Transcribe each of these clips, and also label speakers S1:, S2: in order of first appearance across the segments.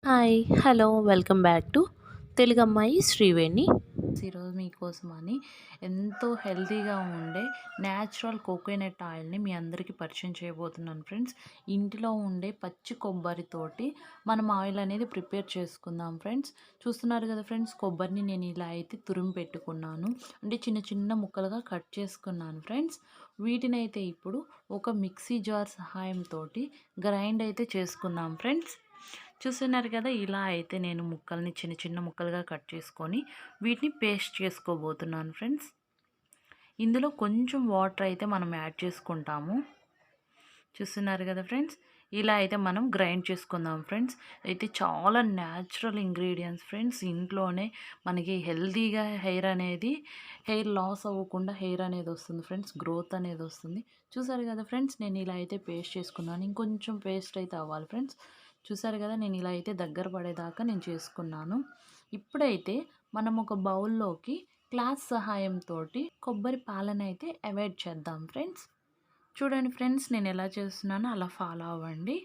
S1: Hi hello welcome back to telugammai sriveni. ఈరోజు మీకోసమని ఎంతో హెల్తీగా ఉండే న్యాచురల్ కోకోనట్ ఆయిల్ని మీ అందరికీ పరిచయం చేయబోతున్నాను ఫ్రెండ్స్. ఇంటిలో ఉండే పచ్చి కొబ్బరితోటి మనం ఆయిల్ అనేది ప్రిపేర్ చేసుకుందాం ఫ్రెండ్స్. చూస్తున్నారు కదా ఫ్రెండ్స్, కొబ్బరిని నేను ఇలా అయితే తురిమి పెట్టుకున్నాను, అంటే చిన్న చిన్న ముక్కలుగా కట్ చేసుకున్నాను ఫ్రెండ్స్. వీటిని అయితే ఇప్పుడు ఒక మిక్సీ జార్ సహాయంతో గ్రైండ్ అయితే చేసుకుందాం ఫ్రెండ్స్. చూస్తున్నారు కదా, ఇలా అయితే నేను ముక్కల్ని చిన్న చిన్న ముక్కలుగా కట్ చేసుకొని వీటిని పేస్ట్ చేసుకోబోతున్నాను ఫ్రెండ్స్. ఇందులో కొంచెం వాటర్ అయితే మనం యాడ్ చేసుకుంటాము. చూస్తున్నారు కదా ఫ్రెండ్స్, ఇలా అయితే మనం గ్రైండ్ చేసుకుందాం ఫ్రెండ్స్. అయితే చాలా న్యాచురల్ ఇంగ్రీడియంట్స్ ఫ్రెండ్స్. ఇంట్లోనే మనకి హెల్తీగా హెయిర్ లాస్ అవ్వకుండా హెయిర్ అనేది వస్తుంది ఫ్రెండ్స్, గ్రోత్ అనేది వస్తుంది. చూసారు కదా ఫ్రెండ్స్, నేను ఇలా అయితే పేస్ట్ చేసుకున్నాను. ఇంకొంచెం పేస్ట్ అయితే అవ్వాలి ఫ్రెండ్స్. చూసారు కదా, నేను ఇలా అయితే దగ్గర పడేదాకా నేను చేసుకున్నాను. ఇప్పుడైతే మనం ఒక బౌల్లోకి క్లాత్ సహాయంతో కొబ్బరి పాలను అయితే అవాయిడ్ చేద్దాం ఫ్రెండ్స్. చూడండి ఫ్రెండ్స్, నేను ఎలా చేస్తున్నానో అలా ఫాలో అవ్వండి.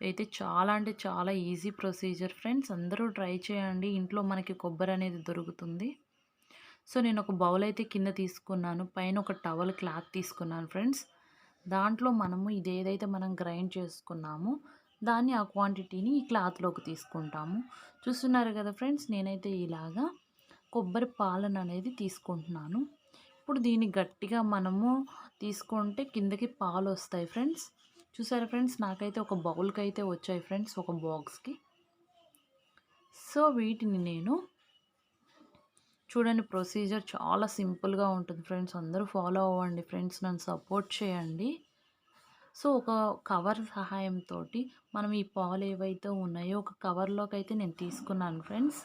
S1: అయితే చాలా అంటే చాలా ఈజీ ప్రొసీజర్ ఫ్రెండ్స్. అందరూ ట్రై చేయండి, ఇంట్లో మనకి కొబ్బరి అనేది దొరుకుతుంది. సో నేను ఒక బౌల్ అయితే కింద తీసుకున్నాను, పైన ఒక టవల్ క్లాత్ తీసుకున్నాను ఫ్రెండ్స్. దాంట్లో మనము ఇదేదైతే మనం గ్రైండ్ చేసుకున్నామో దాన్ని ఆ క్వాంటిటీని ఈ క్లాత్లోకి తీసుకుంటాము. చూస్తున్నారు కదా ఫ్రెండ్స్, నేనైతే ఇలాగా కొబ్బరి పాలను అనేది తీసుకుంటున్నాను. ఇప్పుడు దీన్ని గట్టిగా మనము తీసుకుంటే కిందకి పాలు వస్తాయి ఫ్రెండ్స్. చూసారా ఫ్రెండ్స్, నాకైతే ఒక బౌల్కి అయితే వచ్చాయి ఫ్రెండ్స్, ఒక బాక్స్కి. సో వీటిని నేను చూడండి, ప్రొసీజర్ చాలా సింపుల్గా ఉంటుంది ఫ్రెండ్స్. అందరూ ఫాలో అవ్వండి ఫ్రెండ్స్, నన్ను సపోర్ట్ చేయండి. సో ఒక కవర్ సహాయంతో మనం ఈ పాలు ఏవైతే ఉన్నాయో ఒక కవర్లోకి అయితే నేను తీసుకున్నాను ఫ్రెండ్స్.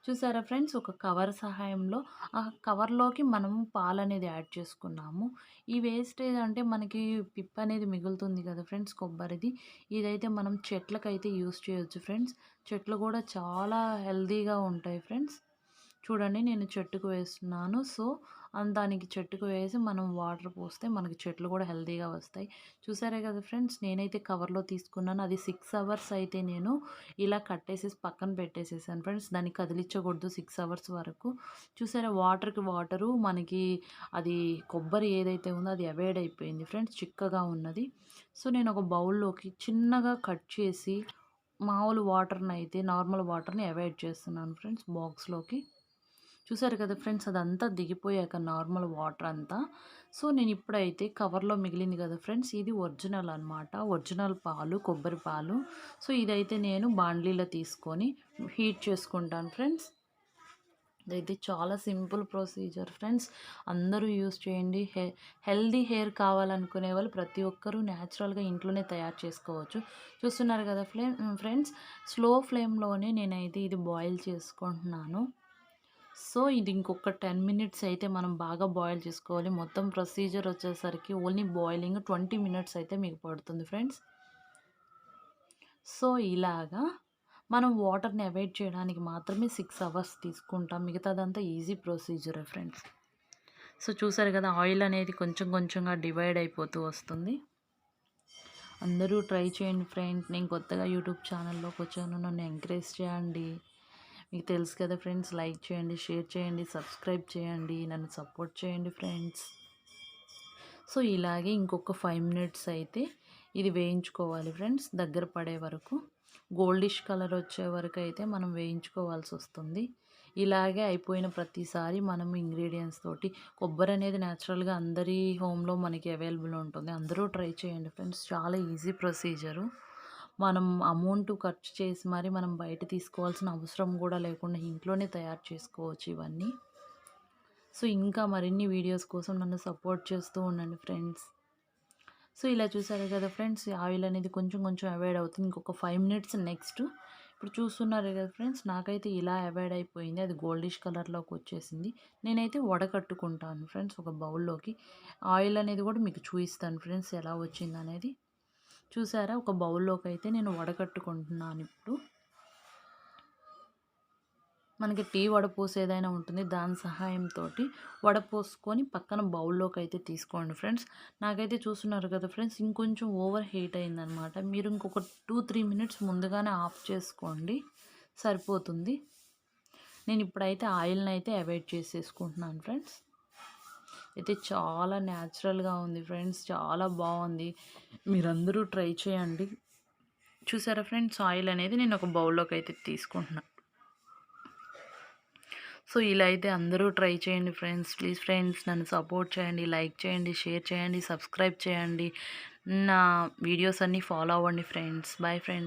S1: చూసారా ఫ్రెండ్స్, ఒక కవర్ సహాయంలో ఆ కవర్లోకి మనము పాలు అనేది యాడ్ చేసుకున్నాము. ఈ వేస్టేజ్ అంటే మనకి పిప్ అనేది మిగులుతుంది కదా ఫ్రెండ్స్, కొబ్బరిది. ఇదైతే మనం చెట్లకైతే యూస్ చేయొచ్చు ఫ్రెండ్స్. చెట్లు కూడా చాలా హెల్తీగా ఉంటాయి ఫ్రెండ్స్. చూడండి, నేను చెట్టుకు వేస్తున్నాను. సో దానికి చెట్టుకు వేసి మనం వాటర్ పోస్తే మనకి చెట్లు కూడా హెల్తీగా వస్తాయి. చూసారే కదా ఫ్రెండ్స్, నేనైతే కవర్లో తీసుకున్నాను. అది 6 అవర్స్ అయితే నేను ఇలా కట్టేసేసి పక్కన పెట్టేసేసాను ఫ్రెండ్స్. దాన్ని కదిలించకూడదు 6 అవర్స్ వరకు. చూసారా, వాటర్కి వాటరు మనకి అది కొబ్బరి ఏదైతే ఉందో అది అవాయిడ్ అయిపోయింది ఫ్రెండ్స్, చిక్కగా ఉన్నది. సో నేను ఒక బౌల్లోకి చిన్నగా కట్ చేసి మామూలు వాటర్ని అయితే నార్మల్ వాటర్ని అవాయిడ్ చేస్తున్నాను ఫ్రెండ్స్ బాక్స్లోకి. చూసారు కదా ఫ్రెండ్స్, అదంతా దిగిపోయాక నార్మల్ వాటర్ అంతా. సో నేను ఇప్పుడైతే కవర్లో మిగిలింది కదా ఫ్రెండ్స్, ఇది ఒరిజినల్ అనమాట, ఒరిజినల్ పాలు, కొబ్బరి పాలు. సో ఇదైతే నేను బాండ్లీలో తీసుకొని హీట్ చేసుకుంటాను ఫ్రెండ్స్. ఇదైతే చాలా సింపుల్ ప్రొసీజర్ ఫ్రెండ్స్, అందరూ యూస్ చేయండి. హెల్దీ హెయిర్ కావాలనుకునే వాళ్ళు ప్రతి ఒక్కరూ న్యాచురల్గా ఇంట్లోనే తయారు చేసుకోవచ్చు. చూస్తున్నారు కదా ఫ్రెండ్స్, స్లో ఫ్లేమ్లోనే నేనైతే ఇది బాయిల్ చేసుకుంటున్నాను. సో ఇది ఇంకొక 10 మినిట్స్ అయితే మనం బాగా బాయిల్ చేసుకోవాలి. మొత్తం ప్రొసీజర్ వచ్చేసరికి ఓన్లీ బాయిలింగ్ 20 మినిట్స్ అయితే మీకు పడుతుంది ఫ్రెండ్స్. సో ఇలాగా మనం వాటర్ని అవాయిడ్ చేయడానికి మాత్రమే 6 అవర్స్ తీసుకుంటాం, మిగతాదంతా ఈజీ ప్రొసీజరే ఫ్రెండ్స్. సో చూసారు కదా, ఆయిల్ అనేది కొంచెం కొంచెంగా డివైడ్ అయిపోతూ వస్తుంది. అందరూ ట్రై చేయండి ఫ్రెండ్స్. నేను కొత్తగా యూట్యూబ్ ఛానల్లోకి వచ్చాను, నన్ను ఎంకరేజ్ చేయండి. మీకు తెలుసు కదా ఫ్రెండ్స్, లైక్ చేయండి, షేర్ చేయండి, సబ్స్క్రైబ్ చేయండి, నన్ను సపోర్ట్ చేయండి ఫ్రెండ్స్. సో ఇలాగే ఇంకొక 5 మినిట్స్ అయితే ఇది వేయించుకోవాలి ఫ్రెండ్స్, దగ్గర పడే వరకు. గోల్డిష్ కలర్ వచ్చే వరకు అయితే మనం వేయించుకోవాల్సి వస్తుంది. ఇలాగే అయిపోయిన ప్రతిసారి మనం ఇంగ్రీడియంట్స్ తోటి, కొబ్బరి అనేది న్యాచురల్గా అందరి హోమ్లో మనకి అవైలబుల్ ఉంటుంది. అందరూ ట్రై చేయండి ఫ్రెండ్స్, చాలా ఈజీ ప్రొసీజరు. మనం అమౌంట్ ఖర్చు చేసి మరి మనం బయట తీసుకోవాల్సిన అవసరం కూడా లేకుండా ఇంట్లోనే తయారు చేసుకోవచ్చు ఇవన్నీ. సో ఇంకా మరిన్ని వీడియోస్ కోసం నన్ను సపోర్ట్ చేస్తూ ఉండండి ఫ్రెండ్స్. సో ఇలా చూసారు కదా ఫ్రెండ్స్, ఆయిల్ అనేది కొంచెం కొంచెం అవాయిడ్ అవుతుంది. ఇంకొక 5 మినిట్స్ నెక్స్ట్. ఇప్పుడు చూస్తున్నారు కదా ఫ్రెండ్స్, నాకైతే ఇలా అవాయిడ్ అయిపోయింది, అది గోల్డిష్ కలర్లోకి వచ్చేసింది. నేనైతే వడకట్టుకుంటాను ఫ్రెండ్స్ ఒక బౌల్లోకి. ఆయిల్ అనేది కూడా మీకు చూపిస్తాను ఫ్రెండ్స్ ఎలా వచ్చింది అనేది. చూసారా, ఒక బౌల్లోకి అయితే నేను వడకట్టుకుంటున్నాను ఇప్పుడు. మనకి టీ వడపోసి ఏదైనా ఉంటుంది దాని సహాయంతో వడపోసుకొని పక్కన బౌల్లోకి అయితే తీసుకోండి ఫ్రెండ్స్. నాకైతే చూస్తున్నారు కదా ఫ్రెండ్స్, ఇంకొంచెం ఓవర్ హీట్ అయిందనమాట. మీరు ఇంకొక 2-3 మినిట్స్ ముందుగానే ఆఫ్ చేసుకోండి, సరిపోతుంది. నేను ఇప్పుడైతే ఆయిల్ని అయితే అవాయిడ్ చేసేసుకుంటున్నాను ఫ్రెండ్స్. అయితే చాలా న్యాచురల్గా ఉంది ఫ్రెండ్స్, చాలా బాగుంది. మీరందరూ ట్రై చేయండి. చూసారా ఫ్రెండ్స్, ఆయిల్ అనేది నేను ఒక బౌల్లోకి అయితే తీసుకుంటున్నాను. సో ఇలా అయితే అందరూ ట్రై చేయండి ఫ్రెండ్స్. ప్లీజ్ ఫ్రెండ్స్, నన్ను సపోర్ట్ చేయండి, లైక్ చేయండి, షేర్ చేయండి, సబ్స్క్రైబ్ చేయండి, నా వీడియోస్ అన్నీ ఫాలో అవ్వండి ఫ్రెండ్స్. Bye friends.